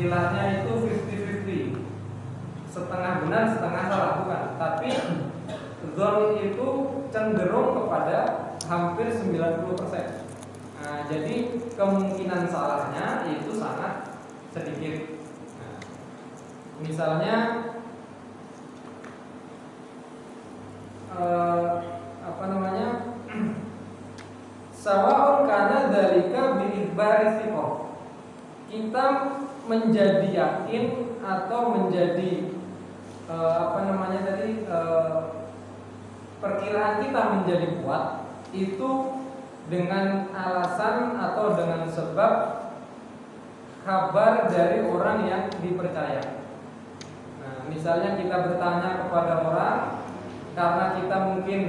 istilahnya itu 50-50, setengah benar setengah salah, bukan, tapi dzon itu cenderung kepada hampir 90%. Nah, jadi kemungkinan salahnya itu sangat sedikit. Nah, misalnya sawa'un kana dzalika bi ikhbari thiqah. Kita menjadi yakin atau menjadi perkiraan kita menjadi kuat itu dengan alasan atau dengan sebab kabar dari orang yang dipercaya. Nah, misalnya kita bertanya kepada orang karena kita mungkin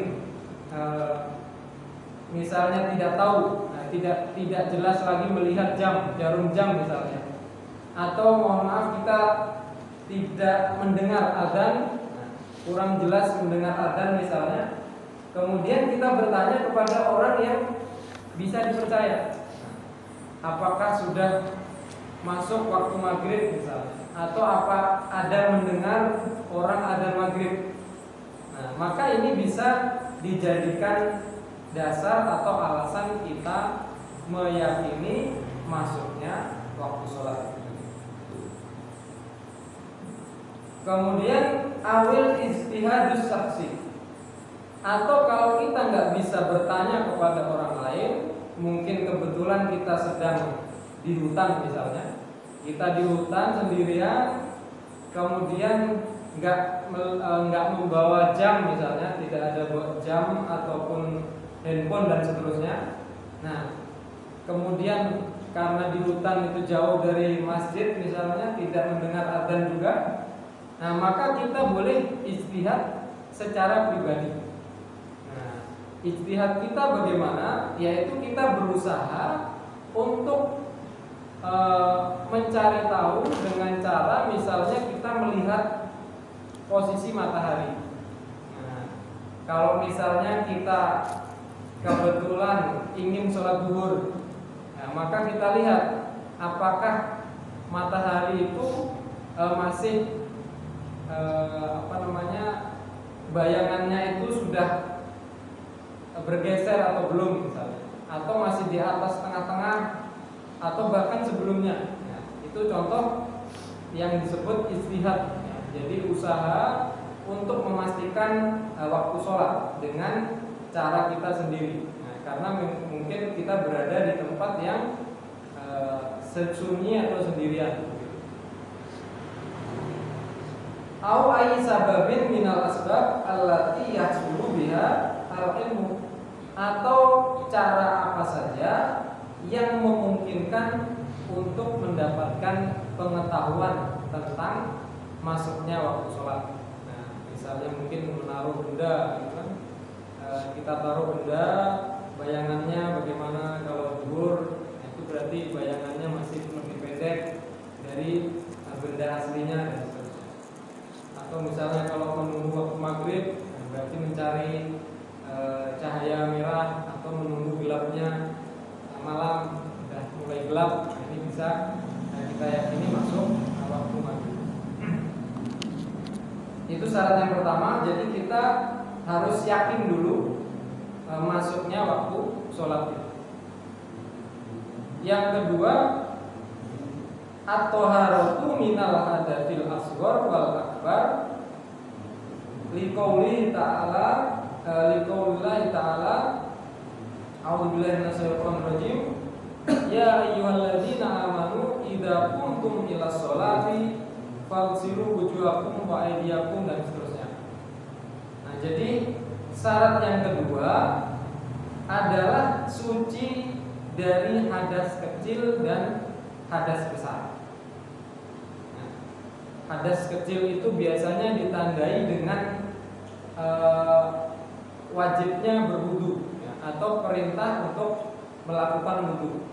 misalnya tidak tahu, tidak jelas lagi melihat jarum jam misalnya, atau mohon maaf kita tidak mendengar adzan, kurang jelas mendengar adzan misalnya, kemudian kita bertanya kepada orang yang bisa dipercaya, apakah sudah masuk waktu maghrib misalnya, atau apa ada mendengar orang adzan maghrib. Nah, maka ini bisa dijadikan dasar atau alasan kita meyakini masuknya waktu sholat. Kemudian awil ijtihadus saksi, atau kalau kita nggak bisa bertanya kepada orang lain, mungkin kebetulan kita sedang di hutan misalnya, kita di hutan sendirian, kemudian nggak membawa jam misalnya, tidak ada jam ataupun handphone dan seterusnya. Nah, kemudian karena di hutan itu jauh dari masjid misalnya, tidak mendengar adzan juga. Nah, maka kita boleh ijtihad secara pribadi. Nah, ijtihad kita bagaimana? Yaitu kita berusaha untuk mencari tahu dengan cara misalnya kita melihat posisi matahari. Nah, kalau misalnya kita kebetulan ingin sholat zuhur, nah, maka kita lihat apakah matahari itu masih bayangannya itu sudah bergeser atau belum misalnya, atau masih di atas tengah-tengah atau bahkan sebelumnya. Nah, itu contoh yang disebut ijtihad. Jadi usaha untuk memastikan waktu sholat dengan cara kita sendiri. Nah, karena mungkin kita berada di tempat yang sunyi atau sendirian. Au ay sababin minal asbab allati yahsulu biha al-ilmu, atau cara apa saja yang memungkinkan untuk mendapatkan pengetahuan tentang masuknya waktu sholat. Nah, misalnya mungkin menaruh benda, gitu kan? Kita taruh benda, bayangannya bagaimana kalau zuhur, itu berarti bayangannya masih lebih pendek dari benda aslinya dan seterusnya. Atau misalnya kalau menunggu waktu maghrib, berarti mencari cahaya merah, atau menunggu gelapnya malam, sudah mulai gelap, ini bisa kita yakini masuk waktu maghrib. Itu syarat yang pertama. Jadi kita harus yakin dulu masuknya waktu sholat itu. Yang kedua, at-thaharatu minal hadatsil asghar wal akbar, liqaulihi ta'ala a'udzubillahi minasyaitonir rajim, ya ayyuhalladzina amanu idza qumtum ilas sholati faghsilu wujuhakum wa aydiyakum, dan seterusnya. Nah, jadi syarat yang kedua adalah suci dari hadas kecil dan hadas besar. Nah, hadas kecil itu biasanya ditandai dengan wajibnya berwudu, ya, atau perintah untuk melakukan wudu,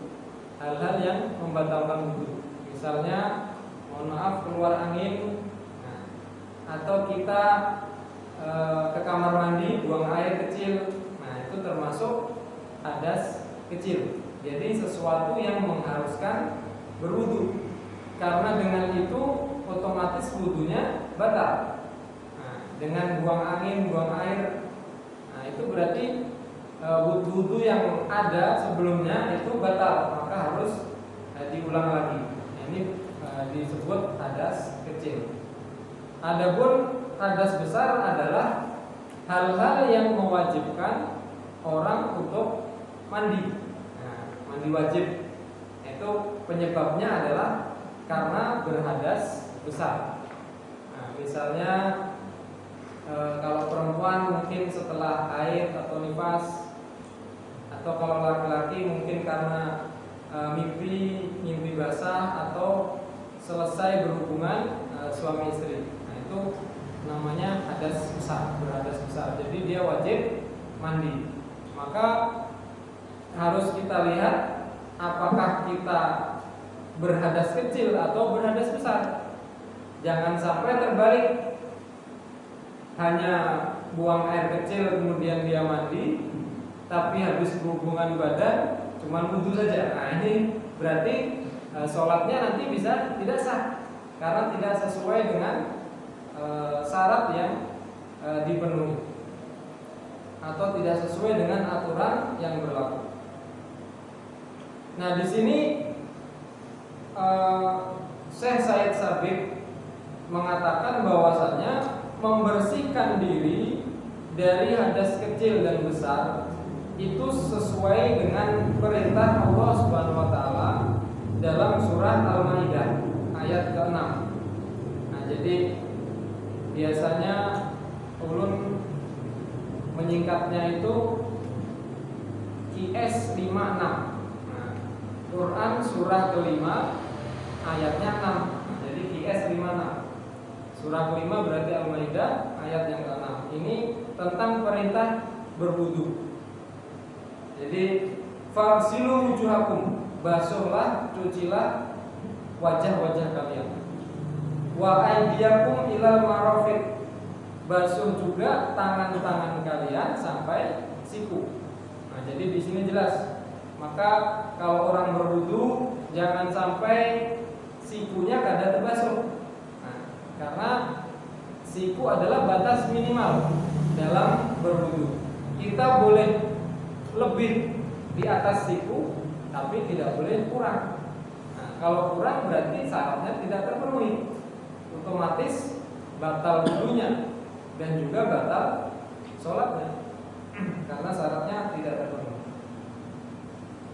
hal-hal yang membatalkan wudu. Misalnya, mohon maaf, keluar angin, nah, atau kita ke kamar mandi buang air kecil, nah itu termasuk hadas kecil. Jadi sesuatu yang mengharuskan berwudu. karena dengan itu otomatis wudunya batal. Nah, dengan buang angin, buang air, nah itu berarti wudu yang ada sebelumnya itu batal, maka harus diulang lagi. Nah, ini disebut hadas kecil. Adapun hadas besar adalah hal-hal yang mewajibkan orang untuk mandi. Nah, mandi wajib itu penyebabnya adalah karena berhadas besar. Nah, misalnya kalau perempuan mungkin setelah haid atau nifas, atau kalau laki-laki mungkin karena mimpi basah atau selesai berhubungan suami istri. Nah, itu namanya hadas besar, berhadas besar. Jadi dia wajib mandi. Maka harus kita lihat apakah kita berhadas kecil atau berhadas besar. Jangan sampai terbalik, hanya buang air kecil kemudian dia mandi, tapi habis berhubungan badan cuma wudu saja. Nah, ini berarti sholatnya nanti bisa tidak sah karena tidak sesuai dengan syarat yang dipenuhi atau tidak sesuai dengan aturan yang berlaku. Nah, di sini Syekh Said Sabiq mengatakan bahwasannya membersihkan diri dari hadas kecil dan besar itu sesuai dengan perintah Allah Subhanahu wa taala dalam surah Al-Maidah ayat ke-6. Nah, jadi biasanya ulun menyingkatnya itu QS 56. Nah, Quran surah kelima ayatnya 6. Nah, jadi QS 56. Surah kelima berarti Al-Maidah ayat yang ke-6. Ini tentang perintah berwudu. Jadi farsilu wujuhakum, basuhlah, cucilah wajah-wajah kalian. Wa aydiyakum ilal marafiq, basuh juga tangan-tangan kalian sampai siku. Nah, jadi di sini jelas. Maka kalau orang berwudu jangan sampai sikunya kada terbasuh. Nah, karena siku adalah batas minimal dalam berwudu. Kita boleh lebih di atas siku, tapi tidak boleh kurang. Nah, kalau kurang berarti syaratnya tidak terpenuhi, otomatis batal wudunya dan juga batal sholatnya karena syaratnya tidak terpenuhi.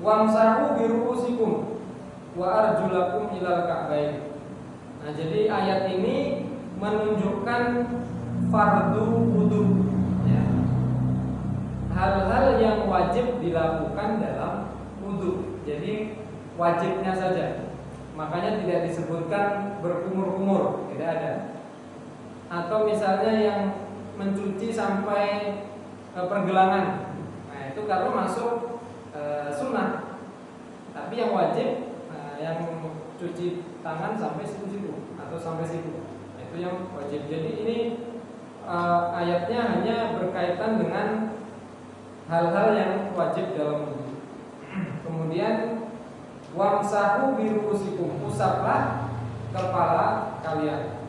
Wamsahu biruusikum wa arjulakum ilal ka'bain. Nah, jadi ayat ini menunjukkan fardu wudu, ya. Hal-hal yang wajib dilakukan dalam wudu. Jadi wajibnya saja. Makanya tidak disebutkan berkumur-kumur, tidak ada. Atau misalnya yang mencuci sampai pergelangan. Nah, itu karena masuk sunnah. Tapi yang wajib yang cuci tangan sampai siku-siku atau sampai siku. Nah, itu yang wajib. Jadi ini ayatnya hanya berkaitan dengan hal-hal yang wajib dalam wudu. Kemudian wamsahu biruusikum, usaplah kepala kalian.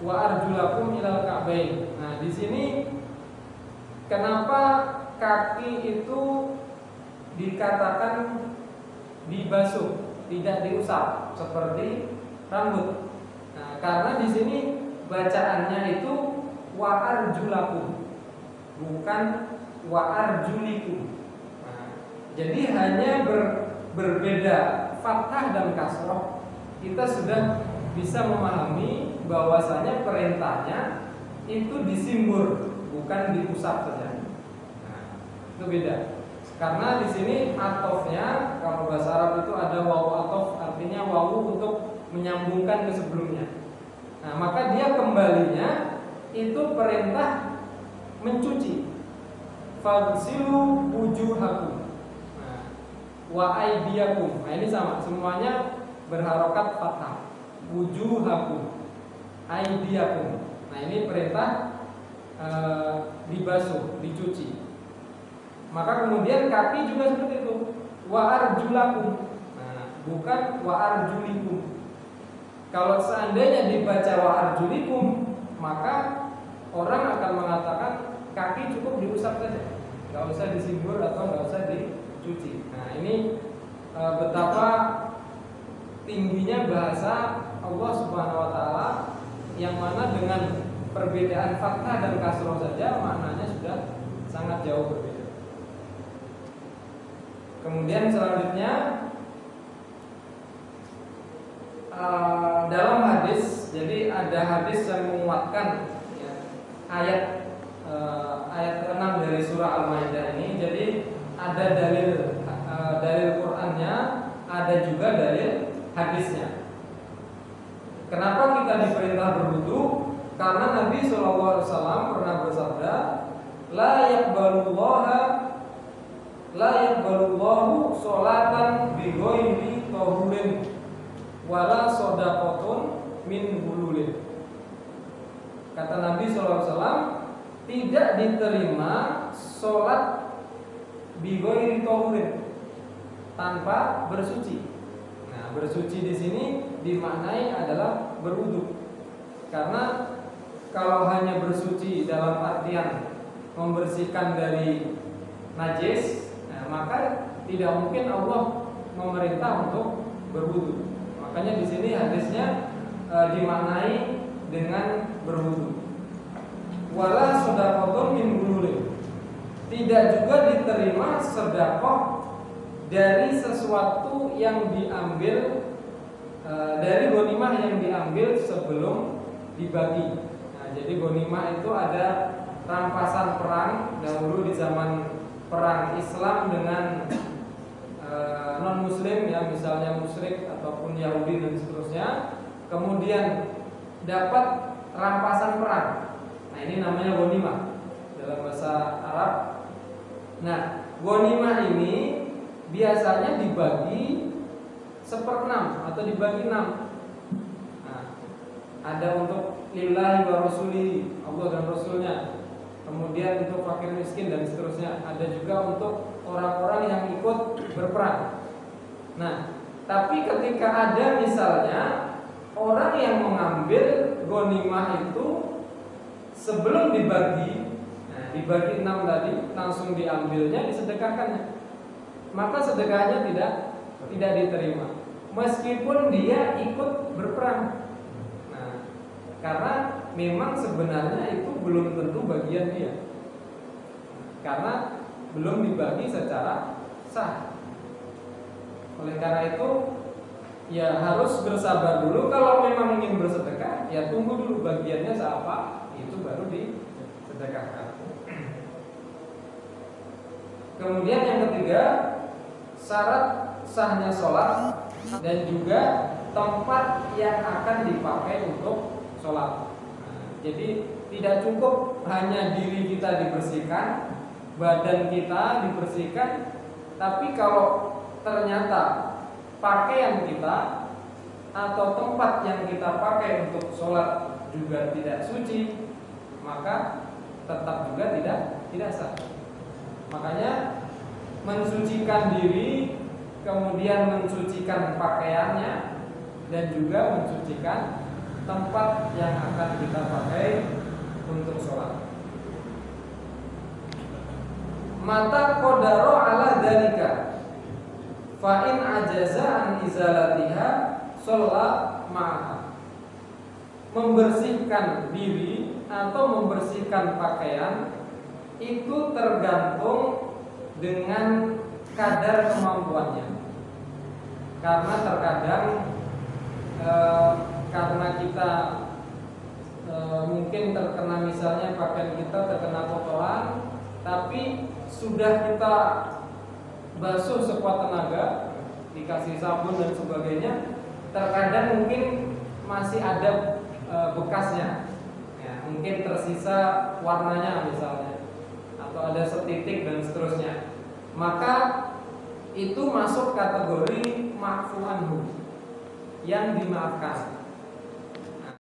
Wa arjulakum ilal ka'bain. Nah, di sini kenapa kaki itu dikatakan dibasuh, tidak diusap seperti rambut? Nah, karena di sini bacaannya itu wa arjulakum, bukan wa arjulikum. Nah, jadi hanya berbeda fathah dan kasroh, kita sudah bisa memahami bahwasanya perintahnya itu disimbur, bukan diusap saja. Nah, itu beda. Karena di sini atofnya, kalau bahasa Arab itu ada wawu atof, artinya wawu untuk menyambungkan ke sebelumnya. Nah, maka dia kembalinya itu perintah mencuci. Fagsilu wujuhakum, nah, wa aydiyakum. Nah, ini sama, semuanya berharokat fathah. Wujuhakum, aydiyakum. Nah, ini perintah dibasuh, dicuci. Maka kemudian kaki juga seperti itu. Wa arjulakum. Nah, bukan wa arjulikum. Kalau seandainya dibaca wa arjulikum, maka orang akan mengatakan kaki cukup diusap saja, nggak usah disibur atau nggak usah dicuci. Nah ini betapa tingginya bahasa Allah Subhanahu Wa Taala, yang mana dengan perbedaan fathah dan kasroh saja maknanya sudah sangat jauh berbeda. Kemudian selanjutnya dalam hadis, jadi ada hadis yang menguatkan ya, ayat 6 dari surah Al-Maidah ini. Jadi ada dalil Qur'annya, ada juga dalil hadisnya. Kenapa kita diperintah berwudu? Karena Nabi SAW pernah bersabda, la yaqbalullahu sholatan bi ghairi tahurin wala shadaqatun min hululin. Kata Nabi SAW, tidak diterima sholat bi ghairi tahurin, tanpa bersuci. Nah, bersuci di sini dimaknai adalah berwudu. Karena kalau hanya bersuci dalam artian membersihkan dari najis, nah, maka tidak mungkin Allah memerintah untuk berwudu. Makanya di sini hadisnya dimaknai dengan berwudu. Wala shadaqatun min gululin. Tidak juga diterima sedekah dari sesuatu yang diambil dari ghanimah yang diambil sebelum dibagi. Nah, jadi ghanimah itu ada rampasan perang dahulu di zaman perang Islam dengan non muslim ya, misalnya musyrik ataupun Yahudi dan seterusnya. Kemudian dapat rampasan perang. Nah, ini namanya ghanimah dalam bahasa Arab. Nah, ghanimah ini biasanya dibagi 1/6 atau dibagi 6. Nah, ada untuk lillahi wa rasuli, Allah dan Rasulnya. Kemudian untuk fakir miskin dan seterusnya. Ada juga untuk orang-orang yang ikut berperang. Nah, tapi ketika ada misalnya orang yang mengambil ghanimah itu sebelum dibagi, nah, dibagi 6 tadi, langsung diambilnya, disedekahkannya, maka sedekahnya tidak diterima, meskipun dia ikut berperang. Nah, karena memang sebenarnya itu belum tentu bagian dia, karena belum dibagi secara sah. Oleh karena itu, ya harus bersabar dulu. Kalau memang ingin bersedekah, ya tunggu dulu bagiannya seapa, itu baru disedekahkan. Kemudian yang ketiga, syarat sahnya sholat dan juga tempat yang akan dipakai untuk sholat. Nah, jadi tidak cukup hanya diri kita dibersihkan, badan kita dibersihkan, tapi kalau ternyata pakaian kita atau tempat yang kita pakai untuk sholat juga tidak suci, maka tetap juga tidak sah. Makanya mensucikan diri, kemudian mensucikan pakaiannya, dan juga mensucikan tempat yang akan kita pakai untuk sholat. Mata qadara ala dzalika fa in ajaza an izalatiha shalla ma'aha. Membersihkan diri atau membersihkan pakaian itu tergantung dengan kadar kemampuannya. Karena terkadang karena kita mungkin terkena, misalnya pakaian kita terkena kotoran, tapi sudah kita basuh sekuat tenaga, dikasih sabun dan sebagainya, terkadang mungkin masih ada bekasnya, ya, mungkin tersisa warnanya misalnya, atau ada setitik dan seterusnya, maka itu masuk kategori ma'fu anhu, yang dimaafkan.